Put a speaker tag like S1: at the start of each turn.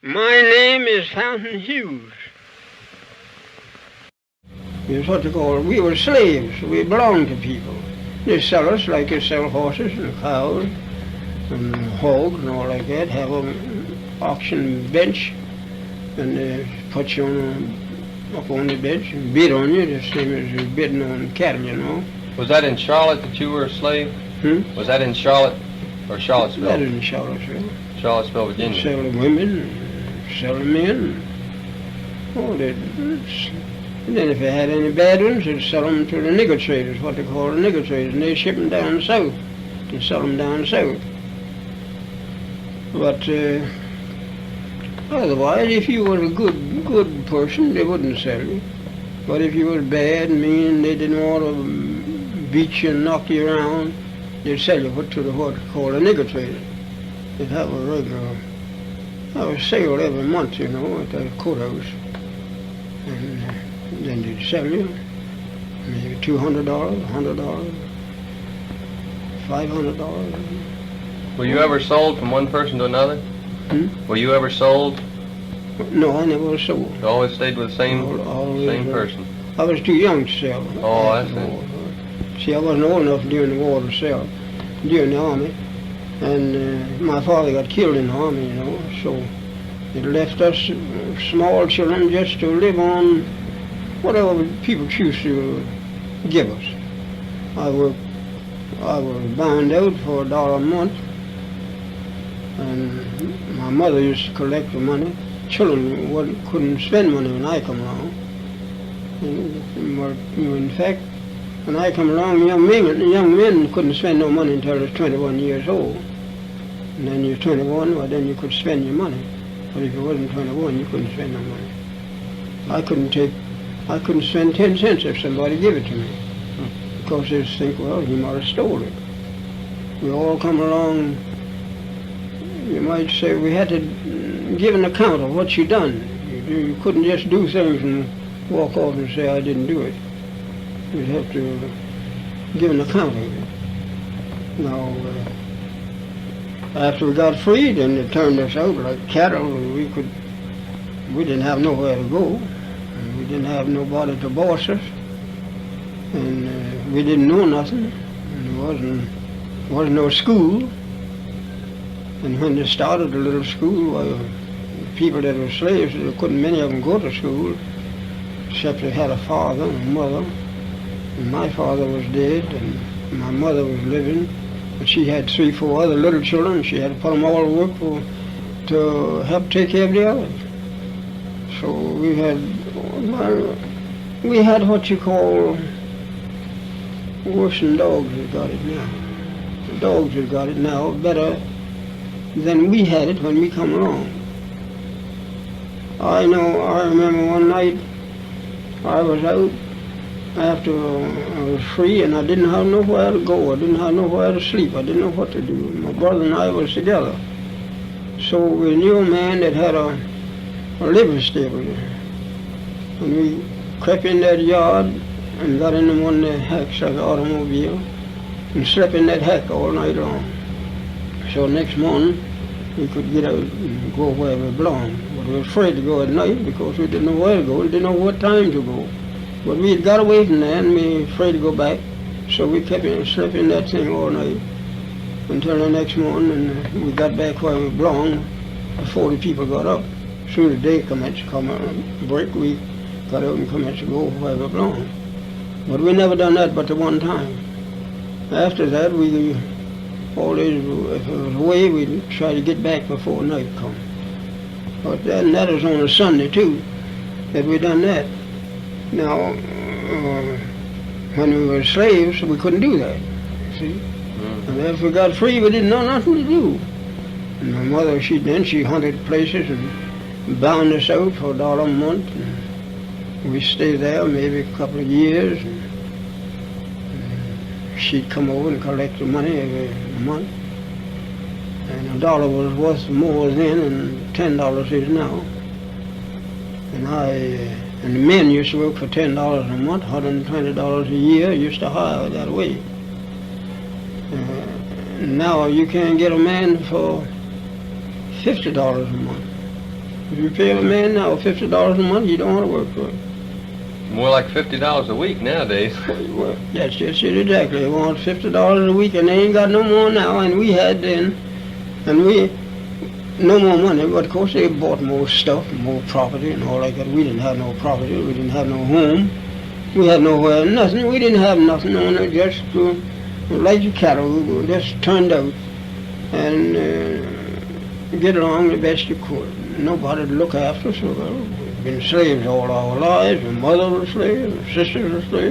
S1: My name is Fountain Hughes. It's what they call, we were slaves. We belonged to people. They sell us like they sell horses and cows and hogs and all like that. Have an auction bench and they put you up on the bench and bid on you, the same as you're bidding on cattle, you know.
S2: Was that in Charlotte that you were a slave? Was that in Charlotte or Charlottesville?
S1: That is in Charlottesville.
S2: Charlottesville, Virginia.
S1: Sell the women, sell the men. Oh, that. And then if they had any bad ones, they'd sell them to the nigger traders, what they call the nigger traders, and they'd ship them down south and sell them down south. But otherwise, if you were a good person, they wouldn't sell you. But if you were bad, mean, they didn't want to beat you and knock you around, they'd sell you to the what they call the nigger traders. They'd have a sale every month, you know, at the courthouse. And then they'd sell you maybe $200, $100, $500.
S2: Were you ever sold from one person to another? Were you ever sold?
S1: No, I never was sold.
S2: You always stayed with the same person?
S1: I was too young to sell.
S2: Oh, I see.
S1: See, I wasn't old enough during the war to sell, during the army. And my father got killed in the army, you know, so it left us small children just to live on whatever people choose to give us. I was bound out for $1 a month, and my mother used to collect the money. Children couldn't spend money when I come along. In fact, when I come along, young men couldn't spend no money until they was 21 years old. And then you're 21, well then you could spend your money. But if you wasn't 21, you couldn't spend no money. I couldn't spend 10 cents if somebody gave it to me. Because they just think, well, he might have stole it. We all come along, you might say, we had to give an account of what you done. You couldn't just do things and walk off and say, I didn't do it. You'd have to give an account of it. Now, after we got free, then they turned us out like cattle. We didn't have nowhere to go. And we didn't have nobody to boss us. And we didn't know nothing. And there wasn't no school. And when they started the little school, well, people that were slaves, many of them go to school, except they had a father and a mother. And my father was dead, and my mother was living. But she had 3, 4 other little children. She had to put them all to work to help take care of the others. So we had what you call worse than dogs have got it now. The dogs have got it now better than we had it when we come along. I remember one night I was out after I was free, and I didn't have nowhere to go. I didn't have nowhere to sleep. I didn't know what to do. My brother and I was together. So we knew a man that had a livery stable there. And we crept in that yard and got in one of the hacks like an automobile and slept in that hack all night long. So next morning we could get out and go where we belonged. But we were afraid to go at night because we didn't know where to go. We didn't know what time to go. But we had got away from there and we were afraid to go back. So we kept slept in that thing all night until the next morning, and we got back where we belonged before the people got up. As soon as day commenced to come break, we got out and commenced to go where we belonged. But we never done that but the one time. After that, we always, if it was away, we'd try to get back before night come. But that was on a Sunday too, that we done that. Now, when we were slaves, we couldn't do that, you see. And after we got free, we didn't know nothing to do. And my mother, she hunted places and bound us out for $1 a month. And we stayed there maybe a couple of years. And she'd come over and collect the money every month. And $1 was worth more then than $10 is now. And the men used to work for $10 a month, $120 a year, used to hire that way. Now you can't get a man for $50 a month. you pay a man now $50 a month, he don't want to work for it.
S2: More like $50 a week nowadays.
S1: Well, that's just it exactly. They want $50 a week, and they ain't got no more now, and we had then, and we, no more money, but of course they bought more stuff, more property and all like that. We didn't have no property, we didn't have no home, we had nowhere, nothing, we didn't have nothing on it, just like the cattle, we just turned out and get along the best you could. Nobody to look after, so we've been slaves all our lives, my mother was a slave, my sister was a slave.